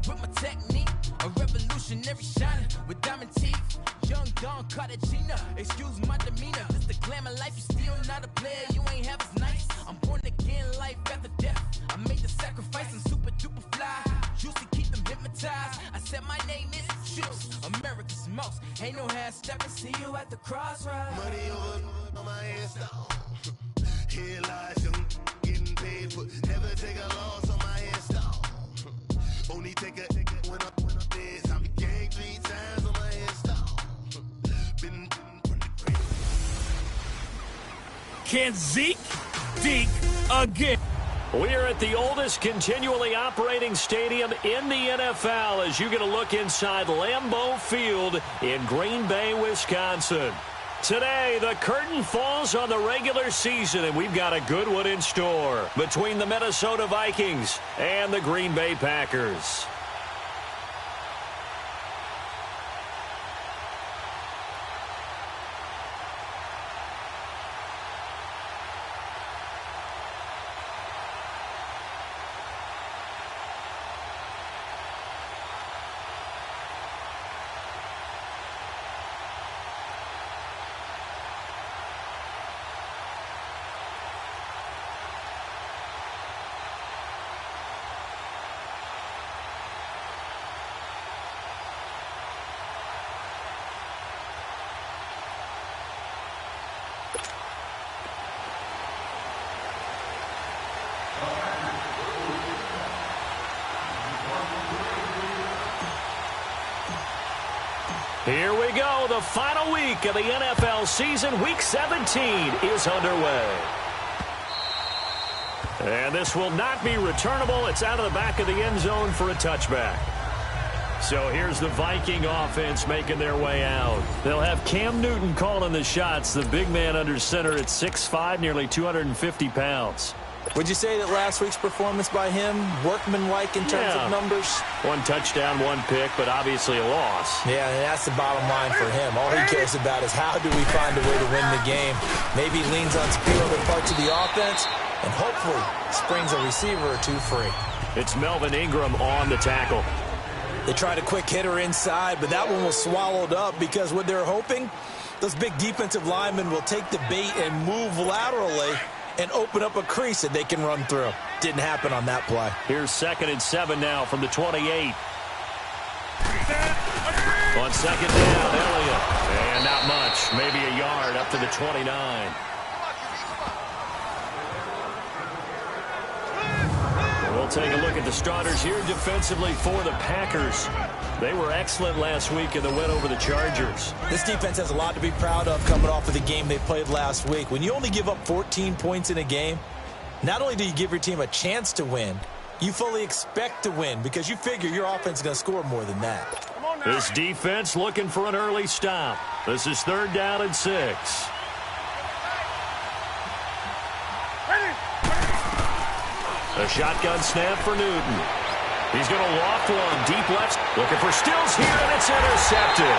with my technique. A revolutionary shining with diamond teeth. Young Don Cartagena, excuse my demeanor. This the glamour life, you still not a player, you ain't half as nice. I'm born again, life after death. I made the sacrifice, I'm super duper fly. Juicy, keep them hypnotized. I said my name is Juice, America's most. Ain't no half stepping, see you at the crossroads. Money over on my headstone. Here lies young, getting paid for. Never take a loss on my headstone. Only take a when I'm dead. I be gang 3 times on my headstone. Been from the grave. Can Zeke deke again? We're at the oldest continually operating stadium in the NFL as you get a look inside Lambeau Field in Green Bay, Wisconsin. Today, the curtain falls on the regular season, and we've got a good one in store between the Minnesota Vikings and the Green Bay Packers. Here we go. The final week of the NFL season. Week 17 is underway. And this will not be returnable. It's out of the back of the end zone for a touchback. So here's the Viking offense making their way out. They'll have Cam Newton calling the shots. The big man under center at 6'5", nearly 250 pounds. Would you say that last week's performance by him, workmanlike in terms of numbers? 1 touchdown, 1 pick, but obviously a loss. Yeah, and that's the bottom line for him. All he cares about is how do we find a way to win the game. Maybe leans on speed other parts of the offense, and hopefully springs a receiver or 2 free. It's Melvin Ingram on the tackle. They tried a quick hitter inside, but that one was swallowed up because what they're hoping, those big defensive linemen will take the bait and move laterally and open up a crease that they can run through. Didn't happen on that play. Here's 2nd and 7 now from the 28. On 2nd down, Elliott. And not much, maybe a yard up to the 29. We'll take a look at the starters here defensively for the Packers. They were excellent last week in the win over the Chargers. This defense has a lot to be proud of coming off of the game they played last week. When you only give up 14 points in a game, not only do you give your team a chance to win, you fully expect to win because you figure your offense is going to score more than that. This defense looking for an early stop. This is 3rd down and 6. A shotgun snap for Newton. He's going to loft one deep left. Looking for Stills here, and it's intercepted.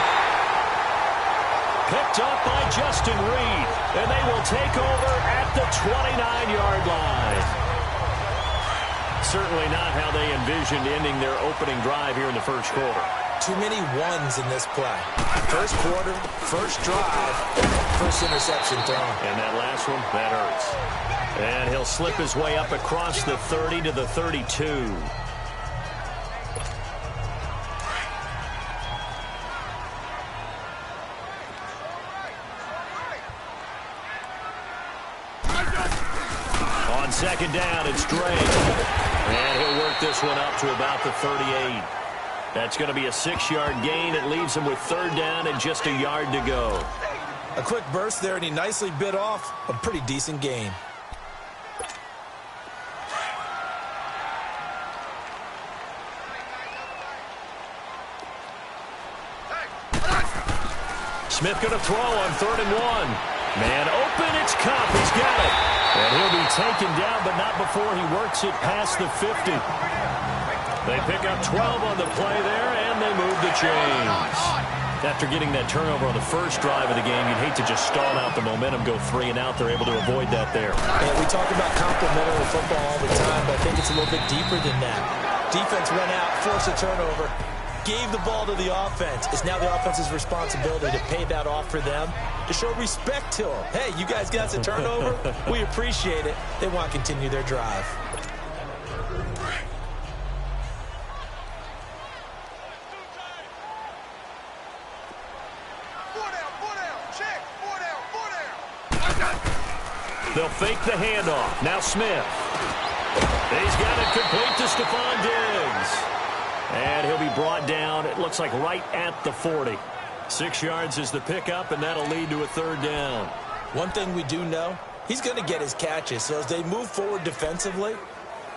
Picked up by Justin Reed, and they will take over at the 29-yard line. Certainly not how they envisioned ending their opening drive here in the first quarter. Too many ones in this play. First quarter, first drive, first interception thrown. And that last one, that hurts. And he'll slip his way up across the 30 to the 32. On 2nd down, it's Drake. And he'll work this one up to about the 38. That's going to be a 6-yard gain. It leaves him with 3rd down and just a yard to go. A quick burst there, and he nicely bit off a pretty decent gain. Smith going to throw on 3rd and 1. Man open, it's Cup. He's got it. And he'll be taken down, but not before he works it past the 50. They pick up 12 on the play there, and they move the chains. After getting that turnover on the first drive of the game, you'd hate to just stall out the momentum, go 3 and out. They're able to avoid that there. And we talk about complementary football all the time, but I think it's a little bit deeper than that. Defense went out, forced a turnover, gave the ball to the offense. It's now the offense's responsibility to pay that off for them, to show respect to them. Hey, you guys got a turnover? We appreciate it. They want to continue their drive. They'll fake the handoff. Now Smith. He's got it complete to Stephon Diggs. And he'll be brought down, it looks like right at the 40. 6 yards is the pickup, and that'll lead to a third down. One thing we do know, he's going to get his catches. So as they move forward defensively,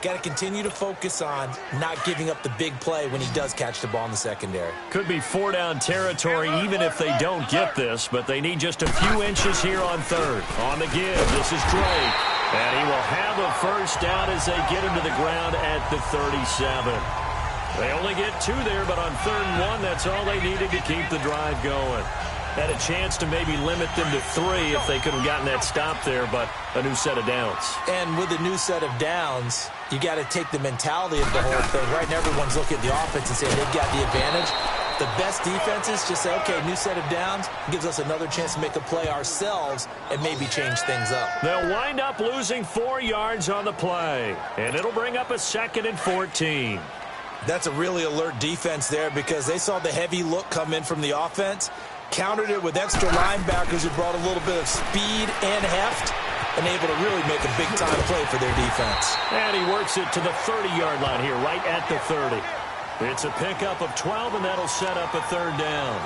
got to continue to focus on not giving up the big play when he does catch the ball in the secondary. Could be 4-down territory even if they don't get this, but they need just a few inches here on third. On the give, this is Drake. And he will have a first down as they get him to the ground at the 37. They only get 2 there, but on 3rd and 1, that's all they needed to keep the drive going. Had a chance to maybe limit them to 3 if they could have gotten that stop there, but a new set of downs. And with a new set of downs, you got to take the mentality of the whole thing. Right now, everyone's looking at the offense and saying they've got the advantage. The best defenses just say, okay, new set of downs, gives us another chance to make a play ourselves and maybe change things up. They'll wind up losing 4 yards on the play, and it'll bring up a 2nd and 14. That's a really alert defense there because they saw the heavy look come in from the offense, countered it with extra linebackers who brought a little bit of speed and heft, and able to really make a big-time play for their defense. And he works it to the 30-yard line here, right at the 30. It's a pickup of 12, and that'll set up a 3rd down.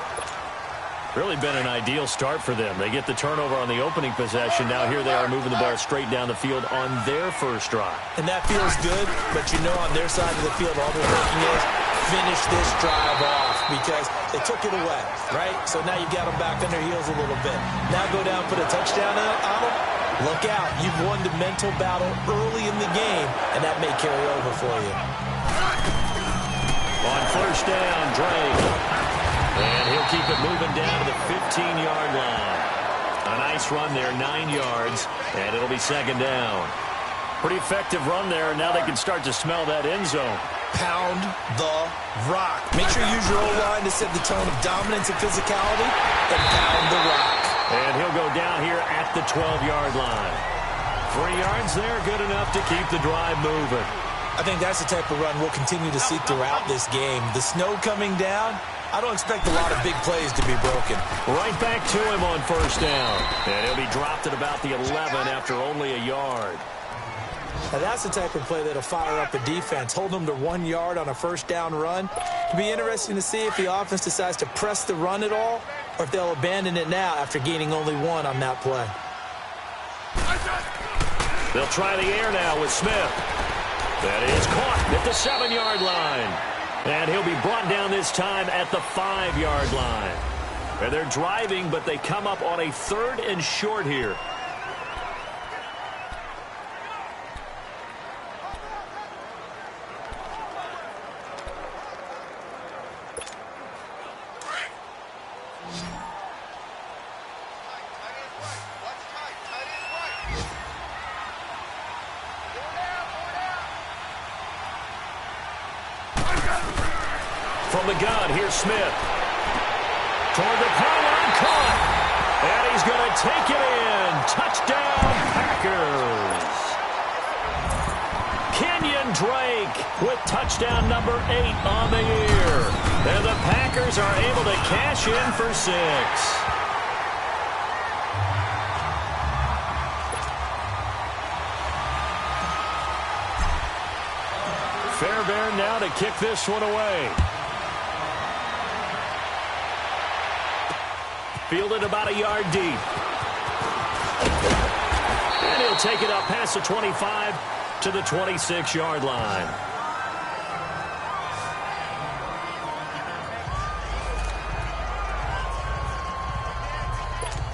Really been an ideal start for them. They get the turnover on the opening possession. Now here they are moving the ball straight down the field on their first drive. And that feels good, but you know on their side of the field, all they're thinking is finish this drive off because they took it away, right? So now you got them back on their heels a little bit. Now go down, put a touchdown on them. Look out. You've won the mental battle early in the game, and that may carry over for you. On first down, Drake. And he'll keep it moving down to the 15-yard line. A nice run there, 9 yards, and it'll be 2nd down. Pretty effective run there, and now they can start to smell that end zone. Pound the rock. Make sure you use your O-line to set the tone of dominance and physicality, and pound the rock. And he'll go down here at the 12-yard line. 3 yards there, good enough to keep the drive moving. I think that's the type of run we'll continue to see throughout this game. The snow coming down, I don't expect a lot of big plays to be broken. Right back to him on first down. And he'll be dropped at about the 11 after only a yard. Now that's the type of play that'll fire up a defense. Hold them to 1 yard on a first down run. It'll be interesting to see if the offense decides to press the run at all or if they'll abandon it now after gaining only 1 on that play. They'll try the air now with Smith. That is caught at the 7-yard line. And he'll be brought down this time at the 5-yard line. And they're driving, but they come up on a 3rd and short here. From the gun, here's Smith. Toward the pylon, caught. And he's going to take it in. Touchdown, Packers. Kenyon Drake with touchdown number 8 on the year. And the Packers are able to cash in for 6. Fairbairn now to kick this one away. Fielded about a yard deep. And he'll take it up past the 25 to the 26-yard line.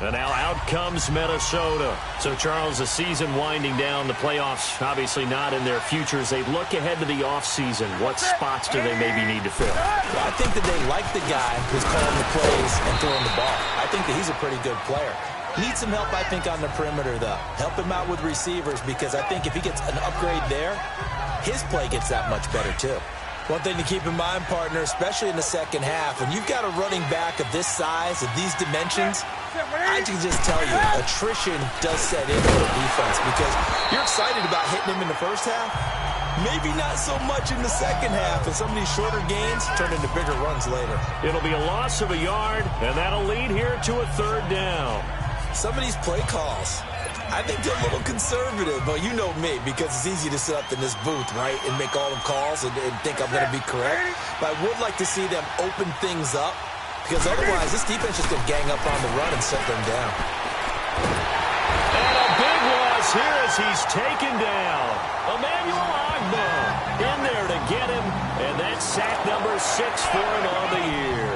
And now out comes Minnesota. So, Charles, the season winding down, the playoffs obviously not in their futures. They look ahead to the offseason. What spots do they maybe need to fill? Well, I think that they like the guy who's calling the plays and throwing the ball. I think that he's a pretty good player. Needs some help, I think, on the perimeter, though. Help him out with receivers because I think if he gets an upgrade there, his play gets that much better, too. One thing to keep in mind, partner, especially in the second half, when you've got a running back of this size, of these dimensions, I can just tell you, attrition does set in for the defense because you're excited about hitting him in the first half. Maybe not so much in the second half, and some of these shorter gains turn into bigger runs later. It'll be a loss of a yard, and that'll lead here to a third down. Some of these play calls, I think they're a little conservative, but you know me, because it's easy to sit up in this booth, right, and make all the calls and think I'm going to be correct. But I would like to see them open things up, because otherwise this defense is going to gang up on the run and shut them down. And a big loss here as he's taken down. Emmanuel Agba in there to get him, and that's sack number 6 for him on the year.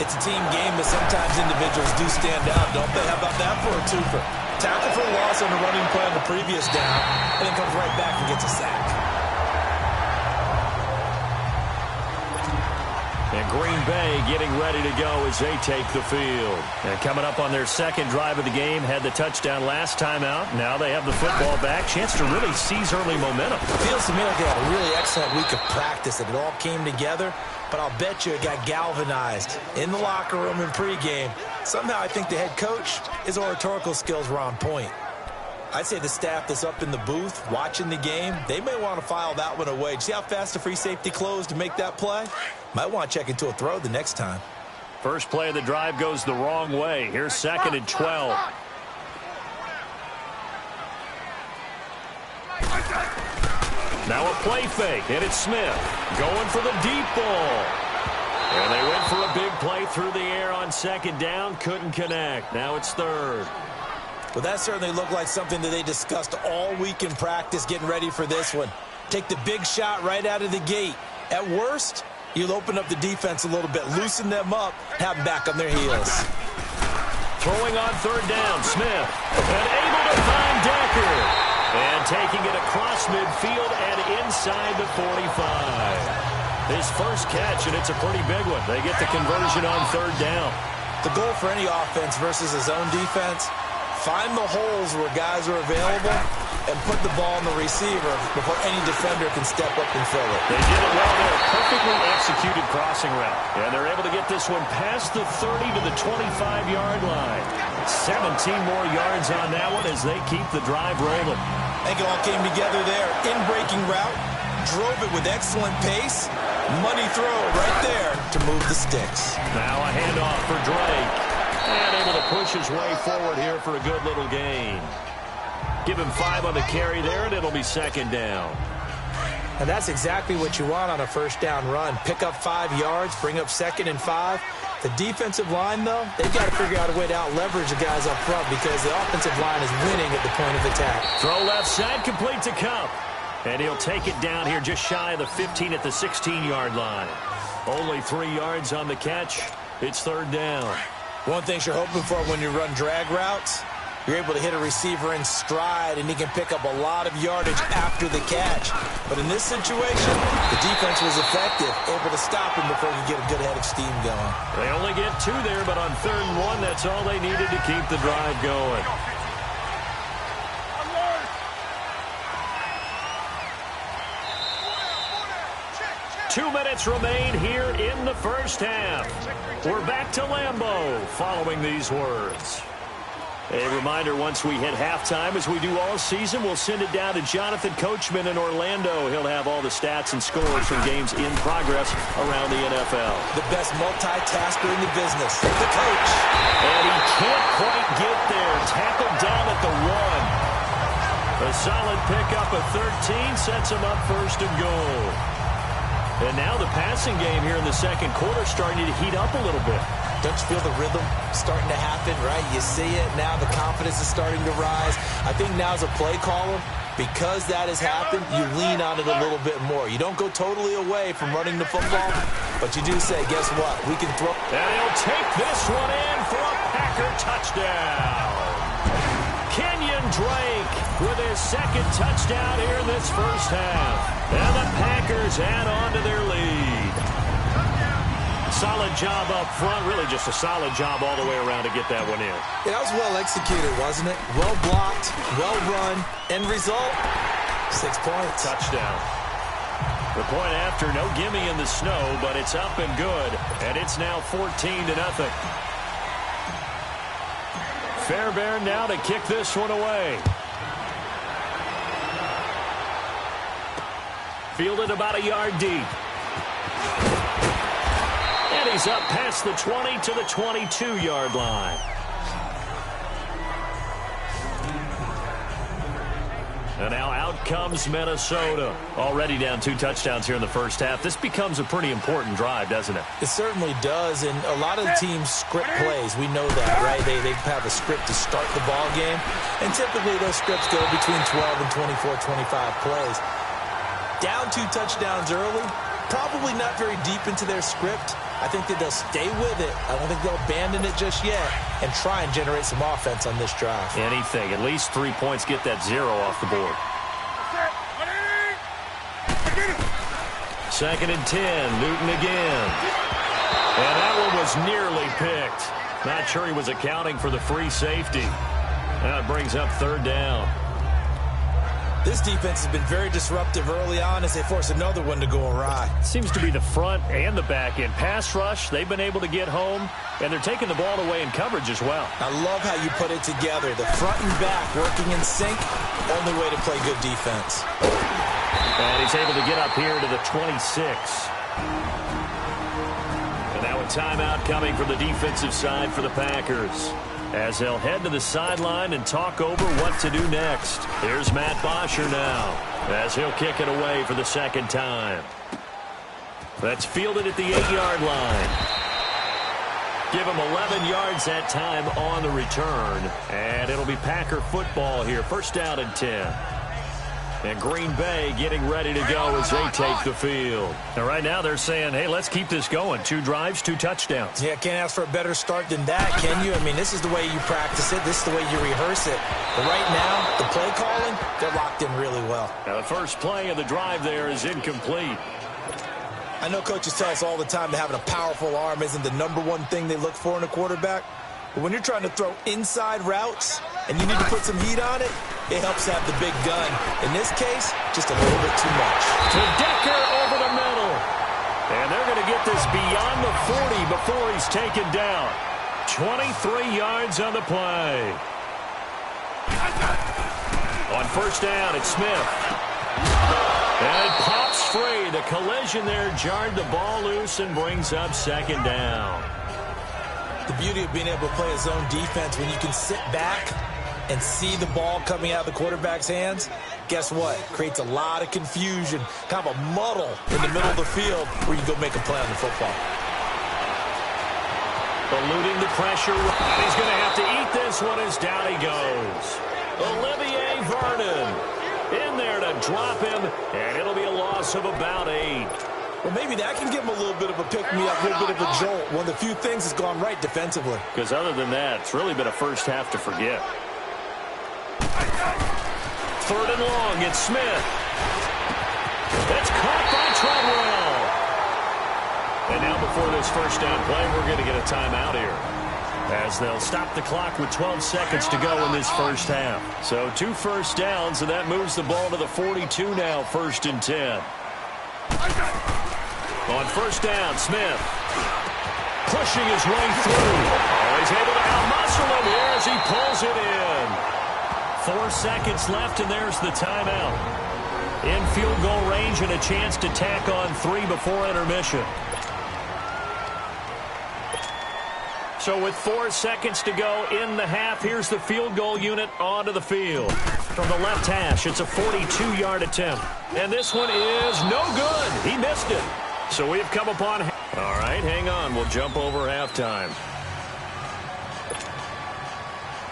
It's a team game, but sometimes individuals do stand out, don't they? How about that for a twofer? Tackle for loss on the running play on the previous down, and then comes right back and gets a sack. And Green Bay getting ready to go as they take the field. And coming up on their second drive of the game, had the touchdown last time out. Now they have the football back. Chance to really seize early momentum. Feels to me like they had a really excellent week of practice, and it all came together. But I'll bet you it got galvanized in the locker room in pregame. Somehow I think the head coach, his oratorical skills were on point. I'd say the staff that's up in the booth watching the game, they may want to file that one away. See how fast the free safety closed to make that play? Might want to check into a throw the next time. First play of the drive goes the wrong way. Here's 2nd and 12. Now a play fake, and it's Smith going for the deep ball. And they went for a big play through the air on 2nd down. Couldn't connect. Now it's 3rd. Well, that certainly looked like something that they discussed all week in practice getting ready for this one. Take the big shot right out of the gate. At worst, you'll open up the defense a little bit, loosen them up, have them back on their heels. Throwing on 3rd down, Smith. And able to find Decker. And taking it across midfield and inside the 45. His first catch, and it's a pretty big one. They get the conversion on 3rd down. The goal for any offense versus a zone defense, find the holes where guys are available and put the ball in the receiver before any defender can step up and fill it. They did it well there. Perfectly executed crossing route. And they're able to get this one past the 30 to the 25-yard line. 17 more yards on that one as they keep the drive rolling. I think it all came together there. In-breaking route, drove it with excellent pace. Money throw right there to move the sticks. Now a handoff for Drake. And able to push his way forward here for a good little gain. Give him 5 on the carry there, and it'll be 2nd down. And that's exactly what you want on a first down run. Pick up 5 yards, bring up 2nd and 5. The defensive line, though, they've got to figure out a way to out-leverage the guys up front because the offensive line is winning at the point of attack. Throw left side, complete to Cup. And he'll take it down here just shy of the 15 at the 16-yard line. Only 3 yards on the catch. It's 3rd down. One thing you're hoping for when you run drag routes, you're able to hit a receiver in stride, and he can pick up a lot of yardage after the catch. But in this situation, the defense was effective, able to stop him before he could get a good head of steam going. They only get 2 there, but on 3rd and 1, that's all they needed to keep the drive going. Two minutes remain here in the first half. We're back to Lambeau following these words. A reminder, once we hit halftime, as we do all season, we'll send it down to Jonathan Coachman in Orlando. He'll have all the stats and scores from games in progress around the NFL. The best multitasker in the business, the coach. And he can't quite get there. Tackled down at the 1. A solid pickup of 13 sets him up 1st and goal. And now the passing game here in the second quarter starting to heat up a little bit. Don't you feel the rhythm starting to happen, right? You see it now. The confidence is starting to rise. I think now as a play caller, because that has happened, you lean on it a little bit more. You don't go totally away from running the football, but you do say, guess what? We can throw. And he'll take this one in for a Packer touchdown. Kenyon Drake with his 2nd touchdown here in this first half. And the Packers add on to their lead. Solid job up front. Really just a solid job all the way around to get that one in. Yeah, that was well executed, wasn't it? Well blocked, well run. End result, 6 points. Touchdown. The point after, no gimme in the snow, but it's up and good, and it's now 14-0. Fairbairn now to kick this one away. Fielded about a yard deep. And he's up past the 20 to the 22-yard line. And now out comes Minnesota. Already down 2 touchdowns here in the first half. This becomes a pretty important drive, doesn't it? It certainly does, and a lot of the teams script plays. We know that, right? They have a script to start the ball game, and typically those scripts go between 12 and 24, 25 plays. Down 2 touchdowns early, probably not very deep into their script. I think that they'll stay with it. I don't think they'll abandon it just yet and try and generate some offense on this drive. Anything. At least 3 points, get that 0 off the board. 2nd and 10. Newton again. And that one was nearly picked. Not sure he was accounting for the free safety. That brings up 3rd down. This defense has been very disruptive early on as they force another one to go awry. Seems to be the front and the back end. Pass rush, they've been able to get home, and they're taking the ball away in coverage as well. I love how you put it together. The front and back working in sync, only way to play good defense. And he's able to get up here to the 26. And now a timeout coming from the defensive side for the Packers, as they'll head to the sideline and talk over what to do next. Here's Matt Bosher now, as he'll kick it away for the 2nd time. That's fielded at the 8-yard line. Give him 11 yards that time on the return. And it'll be Packer football here. 1st down and 10. And Green Bay getting ready to go as they take the field. And right now they're saying, hey, let's keep this going. 2 drives, 2 touchdowns. Yeah, can't ask for a better start than that, can you? I mean, this is the way you practice it. This is the way you rehearse it. But right now, the play calling, they're locked in really well. Now the first play of the drive there is incomplete. I know coaches tell us all the time that having a powerful arm isn't the #1 thing they look for in a quarterback. But when you're trying to throw inside routes and you need to put some heat on it, it helps have the big gun. In this case, just a little bit too much. To Decker over the middle. And they're going to get this beyond the 40 before he's taken down. 23 yards on the play. On 1st down, it's Smith. And it pops free. The collision there jarred the ball loose and brings up 2nd down. The beauty of being able to play a zone defense when you can sit back and see the ball coming out of the quarterback's hands, guess what? Creates a lot of confusion, kind of a muddle in the middle of the field where you go make a play on the football. Eluding the pressure. He's going to have to eat this one as down he goes. Olivier Vernon in there to drop him, and it'll be a loss of about 8. Well, maybe that can give him a little bit of a pick-me-up, a little bit of a jolt. One of the few things that's gone right defensively. Because other than that, it's really been a first half to forget. 3rd and long, it's Smith. That's caught by Treadwell. And now before this 1st down play, we're going to get a timeout here, as they'll stop the clock with 12 seconds to go in this 1st half. So 2 first downs, and that moves the ball to the 42 now, 1st and 10. On 1st down, Smith pushing his way through. Oh, he's able to out-muscle him here as he pulls it in. 4 seconds left, and there's the timeout. In field goal range and a chance to tack on 3 before intermission. So with 4 seconds to go in the half, here's the field goal unit onto the field. From the left hash, it's a 42-yard attempt. And this one is no good. He missed it. So we have come upon... All right, hang on. We'll jump over halftime.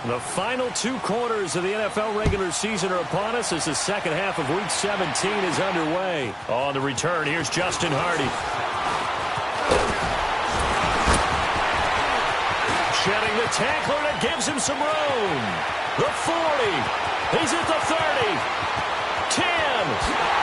The final 2 quarters of the NFL regular season are upon us as the 2nd half of Week 17 is underway. On the return, here's Justin Hardy. Shedding the tackler that gives him some room. The 40. He's at the 30. 10.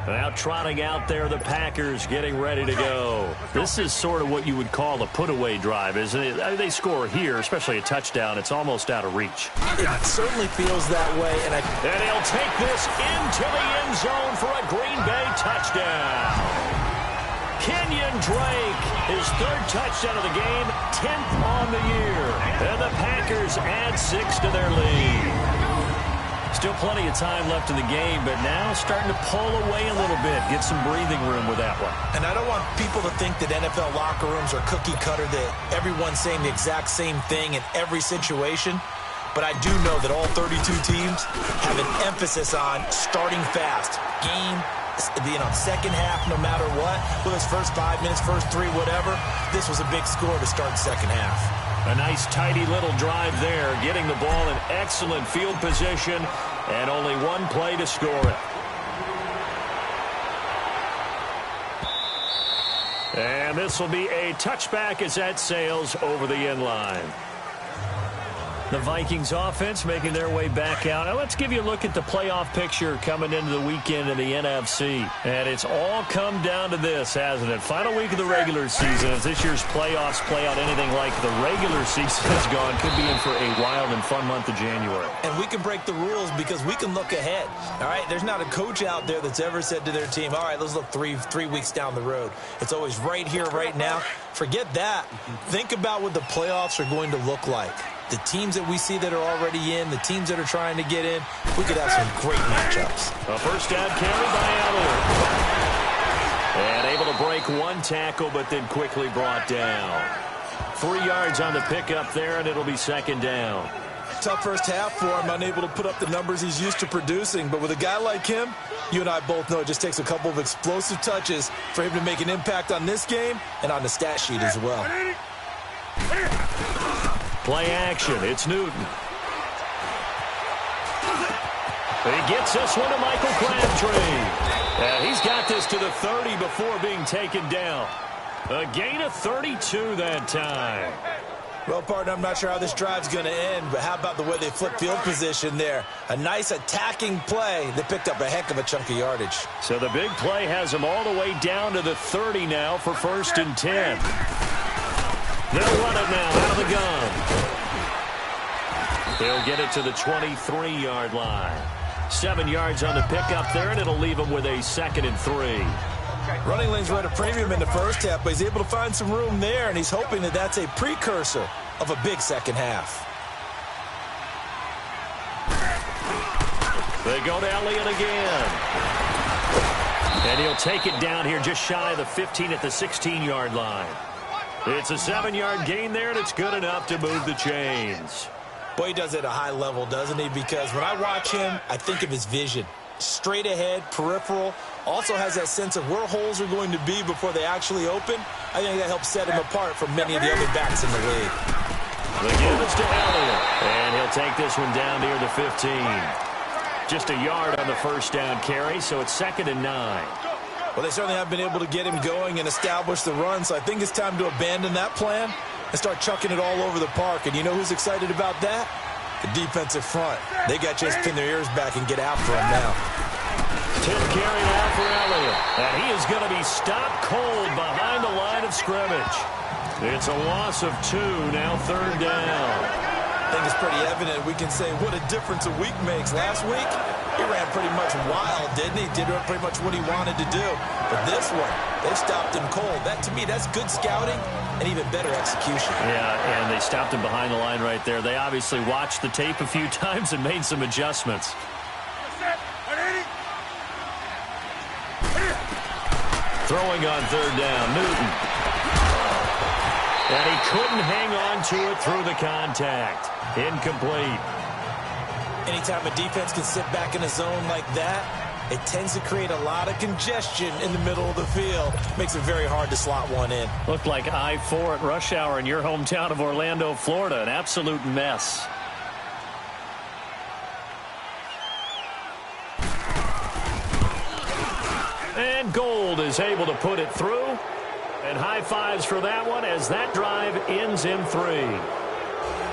Now trotting out there, the Packers getting ready to go. This is sort of what you would call a put-away drive, isn't it? I mean, they score here, especially a touchdown. It's almost out of reach. It certainly feels that way. And he'll take this into the end zone for a Green Bay touchdown. Kenyon Drake, his third touchdown of the game, 10th on the year. And the Packers add 6 to their lead. Still plenty of time left in the game, but now starting to pull away a little bit, get some breathing room with that one. And I don't want people to think that NFL locker rooms are cookie cutter, that everyone's saying the exact same thing in every situation. But I do know that all 32 teams have an emphasis on starting fast. Game, second half, no matter what. Whether it's first 5 minutes, first 3, whatever. This was a big score to start second half. A nice, tidy little drive there, getting the ball in excellent field position, and only one play to score it. And this will be a touchback as that sails over the end line. The Vikings offense making their way back out. Now let's give you a look at the playoff picture coming into the weekend in the NFC. And it's all come down to this, hasn't it? Final week of the regular season. As this year's playoffs play out anything like the regular season has gone, could be in for a wild and fun month of January. And we can break the rules because we can look ahead. All right, there's not a coach out there that's ever said to their team, all right, let's look three weeks down the road. It's always right here, right now. Forget that. Think about what the playoffs are going to look like. The teams that we see that are already in, the teams that are trying to get in, we could have some great matchups. A first down carry by Elliott. And able to break one tackle, but then quickly brought down. 3 yards on the pickup there, and it'll be second down. Tough first half for him, unable to put up the numbers he's used to producing. But with a guy like him, you and I both know it just takes a couple of explosive touches for him to make an impact on this game and on the stat sheet as well. Play action. It's Newton. He gets this one to Michael Crabtree. And he's got this to the 30 before being taken down. A gain of 32 that time. Well, partner, I'm not sure how this drive's going to end, but how about the way they flip field position there? A nice attacking play. They picked up a heck of a chunk of yardage. So the big play has them all the way down to the 30 now for 1st and 10. They'll run it now out of the gun. They'll get it to the 23-yard line. 7 yards on the pickup there, and it'll leave them with a 2nd and 3. Running lanes were at a premium in the first half, but he's able to find some room there, and he's hoping that that's a precursor of a big second half. They go to Elliott again. And he'll take it down here just shy of the 15 at the 16-yard line. It's a 7-yard gain there, and it's good enough to move the chains. Boy, he does it at a high level, doesn't he? Because when I watch him, I think of his vision. Straight ahead, peripheral. Also has that sense of where holes are going to be before they actually open. I think that helps set him apart from many of the other backs in the league. The give is to Elliott, and he'll take this one down near the 15. Just a yard on the first down carry, so it's 2nd and 9. Well, they certainly have been able to get him going and establish the run, so I think it's time to abandon that plan and start chucking it all over the park. And you know who's excited about that? The defensive front. They got just pin their ears back and get after him now. Tip carry now for Elliott, and he is going to be stopped cold behind the line of scrimmage. It's a loss of 2, now 3rd down. I think it's pretty evident. We can say what a difference a week makes. Last week, he ran pretty much wild, didn't he? Did pretty much what he wanted to do. But this one, they stopped him cold. That, to me, that's good scouting and even better execution. Yeah, and they stopped him behind the line right there. They obviously watched the tape a few times and made some adjustments. Throwing on 3rd down, Newton. And he couldn't hang on to it through the contact. Incomplete. Anytime a defense can sit back in a zone like that, it tends to create a lot of congestion in the middle of the field. Makes it very hard to slot one in. Looked like I-4 at rush hour in your hometown of Orlando, Florida. An absolute mess. And Gold is able to put it through. And high fives for that one as that drive ends in 3.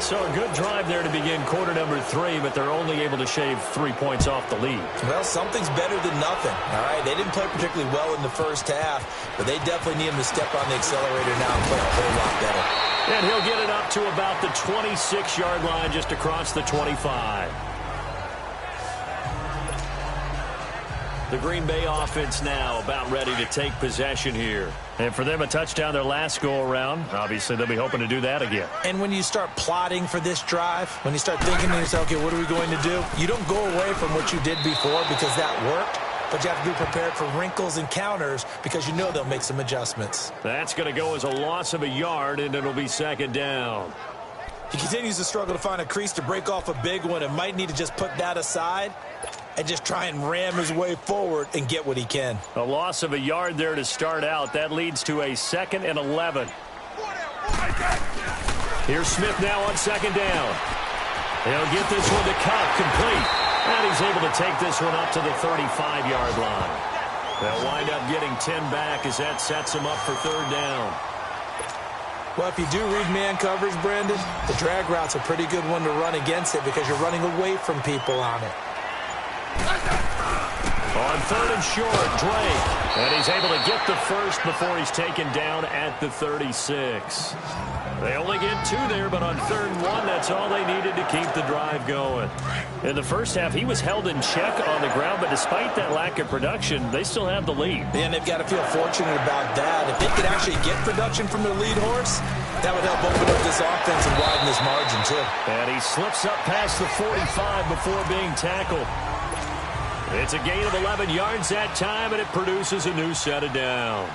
So a good drive there to begin quarter number 3, but they're only able to shave 3 points off the lead. Well, something's better than nothing, all right? They didn't play particularly well in the first half, but they definitely need him to step on the accelerator now and play a whole lot better. And he'll get it up to about the 26-yard line, just across the 25. The Green Bay offense now about ready to take possession here. And for them, a touchdown their last go-around. Obviously, they'll be hoping to do that again. And when you start plotting for this drive, when you start thinking to yourself, okay, what are we going to do? You don't go away from what you did before because that worked, but you have to be prepared for wrinkles and counters because you know they'll make some adjustments. That's going to go as a loss of a yard, and it'll be second down. He continues to struggle to find a crease to break off a big one and might need to just put that aside and just try and ram his way forward and get what he can. A loss of a yard there to start out. That leads to a 2nd and 11. Here's Smith now on second down. He'll get this one to Cup, complete. And he's able to take this one up to the 35-yard line. They'll wind up getting 10 back as that sets him up for third down. Well, if you do read man coverage, Brandon, the drag route's a pretty good one to run against it because you're running away from people on it. On third and short, Drake. And he's able to get the first before he's taken down at the 36. They only get 2 there, but on third and 1, that's all they needed to keep the drive going. In the first half, he was held in check on the ground, but despite that lack of production, they still have the lead. And they've got to feel fortunate about that. If they could actually get production from their lead horse, that would help open up this offense and widen this margin, too. And he slips up past the 45 before being tackled. It's a gain of 11 yards that time, and it produces a new set of downs.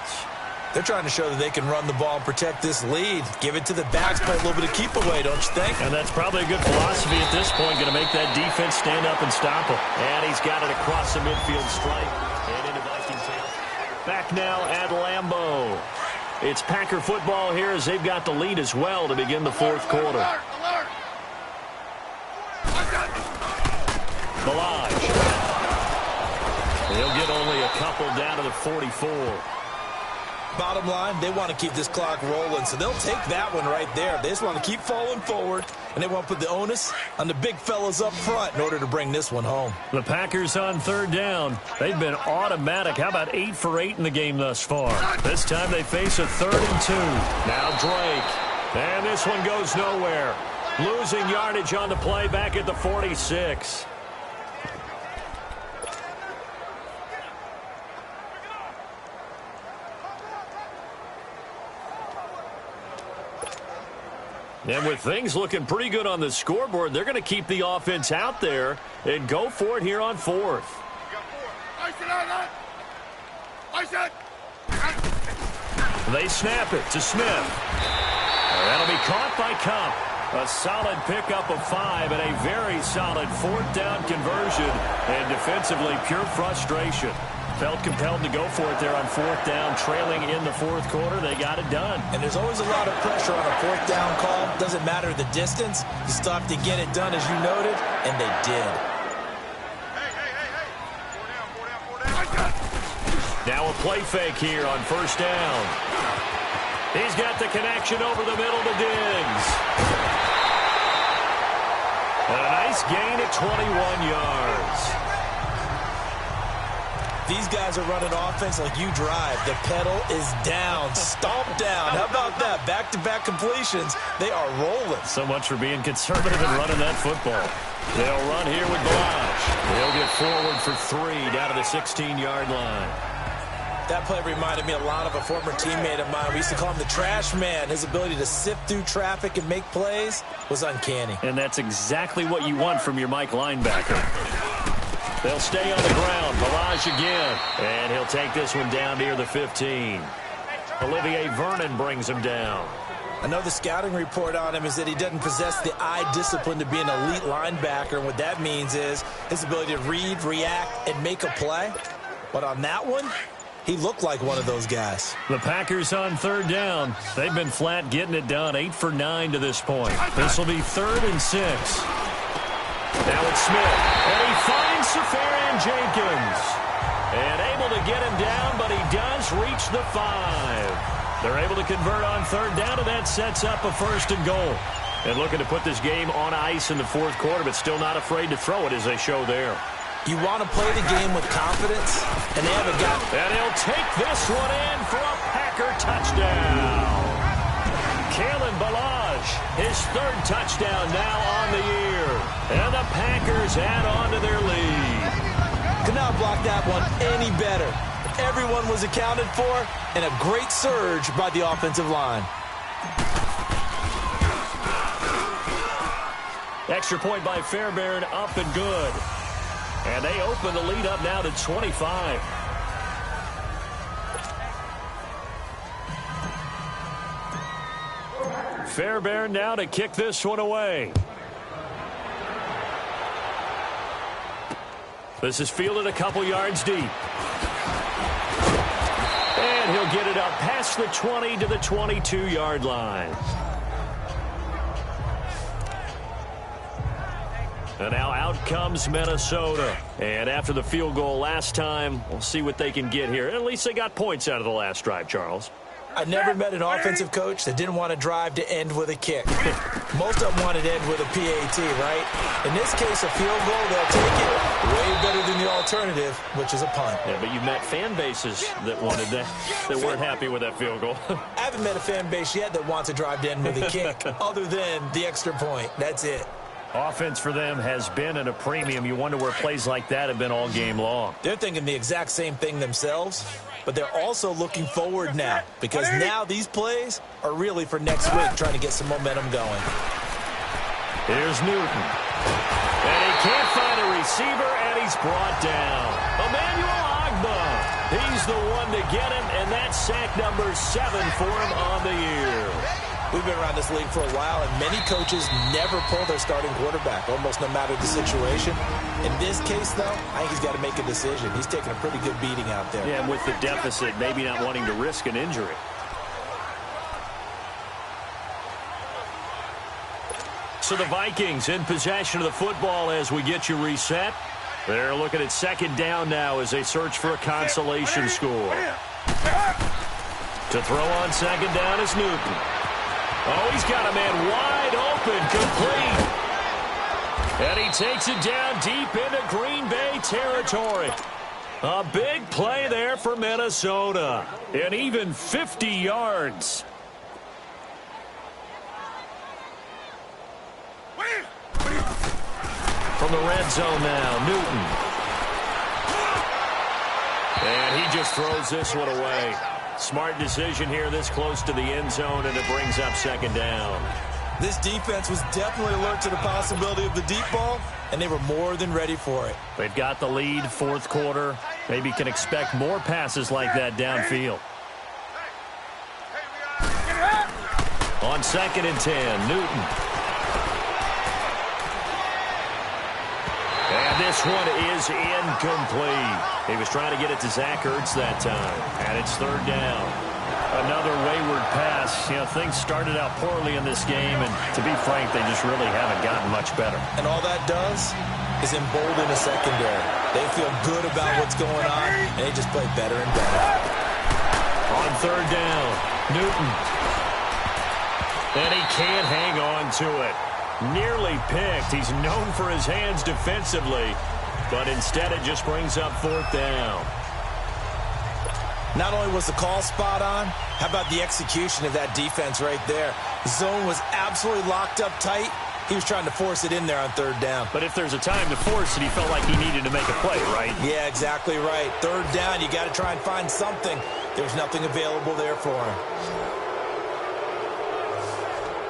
They're trying to show that they can run the ball and protect this lead. Give it to the backs, play a little bit of keep away, don't you think? And that's probably a good philosophy at this point, going to make that defense stand up and stop him. And he's got it across the midfield stripe and into Viking territory. Back now at Lambeau. It's Packer football here as they've got the lead as well to begin the fourth quarter. Balaj. He'll get only a couple down to the 44. Bottom line, they want to keep this clock rolling, so they'll take that one right there. They just want to keep falling forward, and they want to put the onus on the big fellas up front in order to bring this one home. The Packers on third down. They've been automatic. How about 8 for 8 in the game thus far? This time they face a 3rd and 2. Now Drake. And this one goes nowhere. Losing yardage on the play back at the 46. And with things looking pretty good on the scoreboard, they're going to keep the offense out there and go for it here on 4th. They snap it to Smith. That'll be caught by Cup. A solid pickup of 5 and a very solid 4th down conversion. And defensively, pure frustration. Felt compelled to go for it there on 4th down, trailing in the 4th quarter. They got it done. And there's always a lot of pressure on a 4th down call. Doesn't matter the distance. You still have to get it done, as you noted, and they did. Now a play fake here on 1st down. He's got the connection over the middle to Diggs. And a nice gain at 21 yards. These guys are running offense like you drive. The pedal is down, stomp down. How about that? Back-to-back completions. They are rolling. So much for being conservative and running that football. They'll run here with Balaj. They'll get forward for 3 down to the 16-yard line. That play reminded me a lot of a former teammate of mine. We used to call him the trash man. His ability to sift through traffic and make plays was uncanny. And that's exactly what you want from your Mike linebacker. They'll stay on the ground. Balaj again. And he'll take this one down near the 15. Olivier Vernon brings him down. I know the scouting report on him is that he doesn't possess the eye discipline to be an elite linebacker. And what that means is his ability to read, react, and make a play. But on that one, he looked like one of those guys. The Packers on 3rd down. They've been flat getting it done. 8 for 9 to this point. This will be 3rd and 6. Now it's Smith. And he finds Safarian Jenkins. And able to get him down, but he does reach the 5. They're able to convert on 3rd down, and that sets up a 1st and goal. And looking to put this game on ice in the fourth quarter, but still not afraid to throw it as they show there. You want to play the game with confidence, and they haven't got it. And he'll take this one in for a Packer touchdown. Kalen Ballage, his third touchdown now on the year. And the Packers add on to their lead. Could not block that one any better. Everyone was accounted for, and a great surge by the offensive line. Extra point by Fairbairn, up and good. And they open the lead up now to 25. Fairbairn now to kick this one away. This is fielded a couple yards deep. And he'll get it up past the 20 to the 22-yard line. And now out comes Minnesota. And after the field goal last time, we'll see what they can get here. At least they got points out of the last drive, Charles. I never met an offensive coach that didn't want to drive to end with a kick. Most of them wanted to end with a PAT, right? In this case, a field goal, they'll take it way better than the alternative, which is a punt. Yeah, but you met fan bases that wanted that, that weren't happy with that field goal. I haven't met a fan base yet that wants to drive to end with a kick, other than the extra point. That's it. Offense for them has been at a premium. You wonder where plays like that have been all game long. They're thinking the exact same thing themselves, but they're also looking forward now, because now these plays are really for next week, trying to get some momentum going. Here's Newton. And he can't find a receiver, and he's brought down. Emmanuel Agba. He's the one to get him, and that's sack number 7 for him on the year. We've been around this league for a while, and many coaches never pull their starting quarterback, almost no matter the situation. In this case, though, I think he's got to make a decision. He's taking a pretty good beating out there. Yeah, and with the deficit, maybe not wanting to risk an injury. So the Vikings in possession of the football as we get you reset. They're looking at second down now as they search for a consolation score. To throw on second down is Newton. Oh, he's got a man wide open, complete. And he takes it down deep into Green Bay territory. A big play there for Minnesota. And even 50 yards. From the red zone now, Newton. And he just throws this one away. Smart decision here this close to the end zone, and it brings up second down. This defense was definitely alert to the possibility of the deep ball, and they were more than ready for it. They've got the lead, fourth quarter. Maybe can expect more passes like that downfield. On second and 10, Newton. And this one is incomplete. He was trying to get it to Zach Ertz that time. And it's third down. Another wayward pass. You know, things started out poorly in this game, and to be frank, they just really haven't gotten much better. And all that does is embolden the secondary. They feel good about what's going on, and they just play better and better. On third down, Newton. And he can't hang on to it. Nearly picked. He's known for his hands defensively, but instead it just brings up fourth down. Not only was the call spot on, how about the execution of that defense right there? The zone was absolutely locked up tight. He was trying to force it in there on third down. But if there's a time to force it, he felt like he needed to make a play, right? Yeah, exactly right. Third down, you got to try and find something. There's nothing available there for him.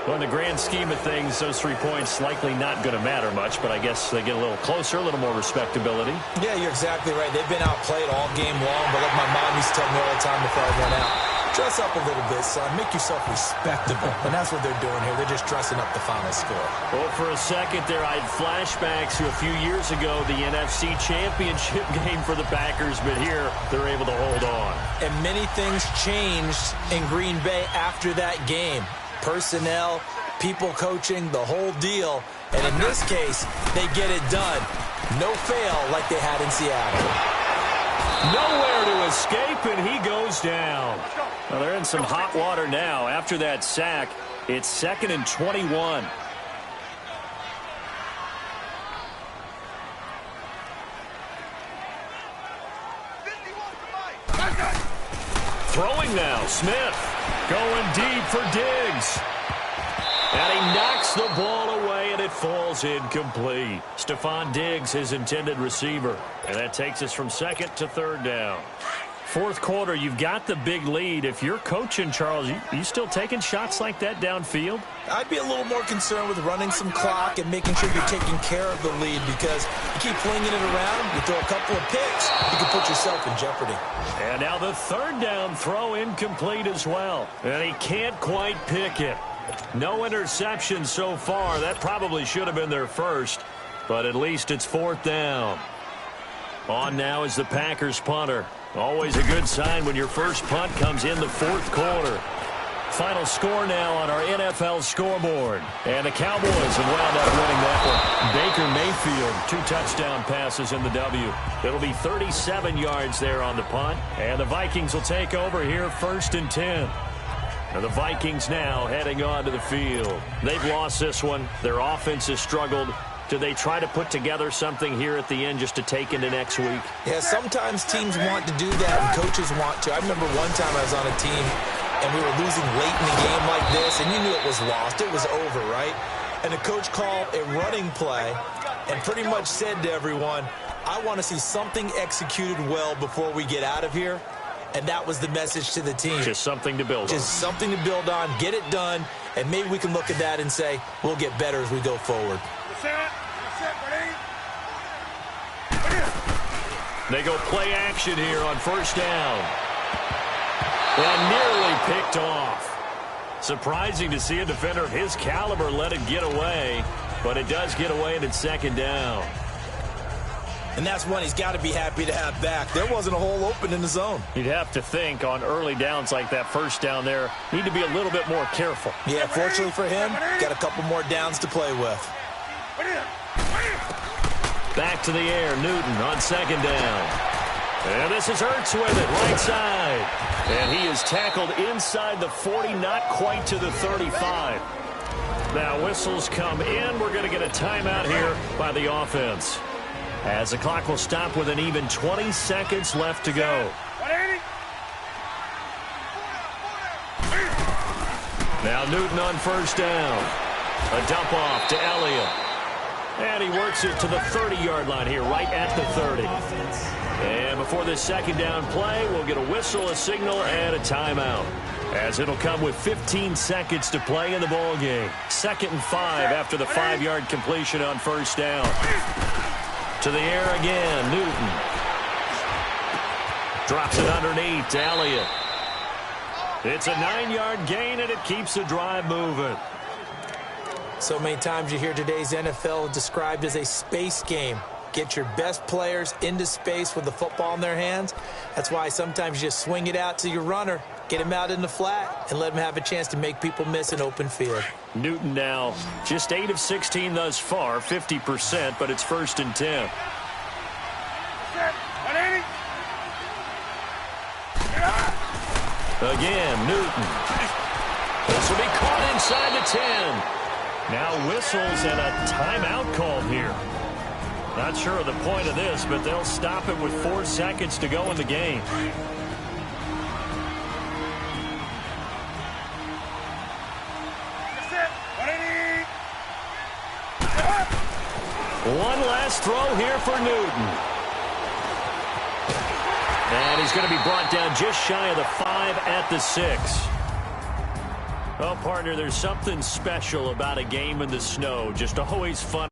Well, in the grand scheme of things, those 3 points likely not going to matter much, but I guess they get a little closer, a little more respectability. Yeah, you're exactly right. They've been outplayed all game long, but like my mom used to tell me all the time before I went out, dress up a little bit, son. Make yourself respectable. And that's what they're doing here. They're just dressing up the final score. Well, for a second there, I had flashbacks to a few years ago, the NFC Championship game for the Packers, but here they're able to hold on. And many things changed in Green Bay after that game. Personnel, people coaching, the whole deal. And in this case, they get it done. No fail like they had in Seattle. Nowhere to escape, and he goes down. Well, they're in some hot water now after that sack. It's 2nd and 21. Throwing now, Smith. Going deep for Diggs. And he knocks the ball away, and it falls incomplete. Stephon Diggs, his intended receiver. And that takes us from 2nd to 3rd down. 4th quarter, you've got the big lead. If you're coaching, Charles, you still taking shots like that downfield? I'd be a little more concerned with running some clock and making sure you're taking care of the lead, because you keep flinging it around, you throw a couple of picks, you can put yourself in jeopardy. And now the 3rd down throw incomplete as well. And he can't quite pick it. No interception so far. That probably should have been their first, but at least it's 4th down. On now is the Packers punter. Always a good sign when your first punt comes in the 4th quarter. Final score now on our NFL scoreboard. And the Cowboys have wound up winning that one. Baker Mayfield, 2 touchdown passes in the W. It'll be 37 yards there on the punt. And the Vikings will take over here 1st and 10. And the Vikings now heading onto the field. They've lost this one. Their offense has struggled. Do they try to put together something here at the end just to take into next week? Yeah, sometimes teams want to do that and coaches want to. I remember one time I was on a team and we were losing late in the game like this, and you knew it was lost. It was over, right? And the coach called a running play and pretty much said to everyone, I want to see something executed well before we get out of here. And that was the message to the team. Just something to build on. Just something to build on, get it done, and maybe we can look at that and say, we'll get better as we go forward. They go play action here on 1st down. And nearly picked off. Surprising to see a defender of his caliber let it get away, but it does get away and it's 2nd down. And that's one he's got to be happy to have back. There wasn't a hole open in the zone. You'd have to think on early downs like that 1st down there, need to be a little bit more careful. Yeah, fortunately for him, got a couple more downs to play with. Back to the air, Newton on 2nd down. And this is Ertz with it, right side. And he is tackled inside the 40, not quite to the 35. Now whistles come in. We're going to get a timeout here by the offense, as the clock will stop with an even 20 seconds left to go. Now Newton on 1st down. A dump off to Elliott. And he works it to the 30-yard line here, right at the 30. And before this 2nd down play, we'll get a whistle, a signal, and a timeout, as it'll come with 15 seconds to play in the ball game. 2nd and 5 after the 5-yard completion on 1st down. To the air again, Newton. Drops it underneath to Elliott. It's a 9-yard gain, and it keeps the drive moving. So many times you hear today's NFL described as a space game. Get your best players into space with the football in their hands. That's why sometimes you just swing it out to your runner, get him out in the flat, and let him have a chance to make people miss an open field. Newton now just 8 of 16 thus far, 50%, but it's 1st and 10. Again, Newton. This will be caught inside the 10. Now whistles and a timeout called here. Not sure of the point of this, but they'll stop it with 4 seconds to go in the game. One last throw here for Newton. And he's going to be brought down just shy of the 5 at the 6. Well, partner, there's something special about a game in the snow. Just always fun.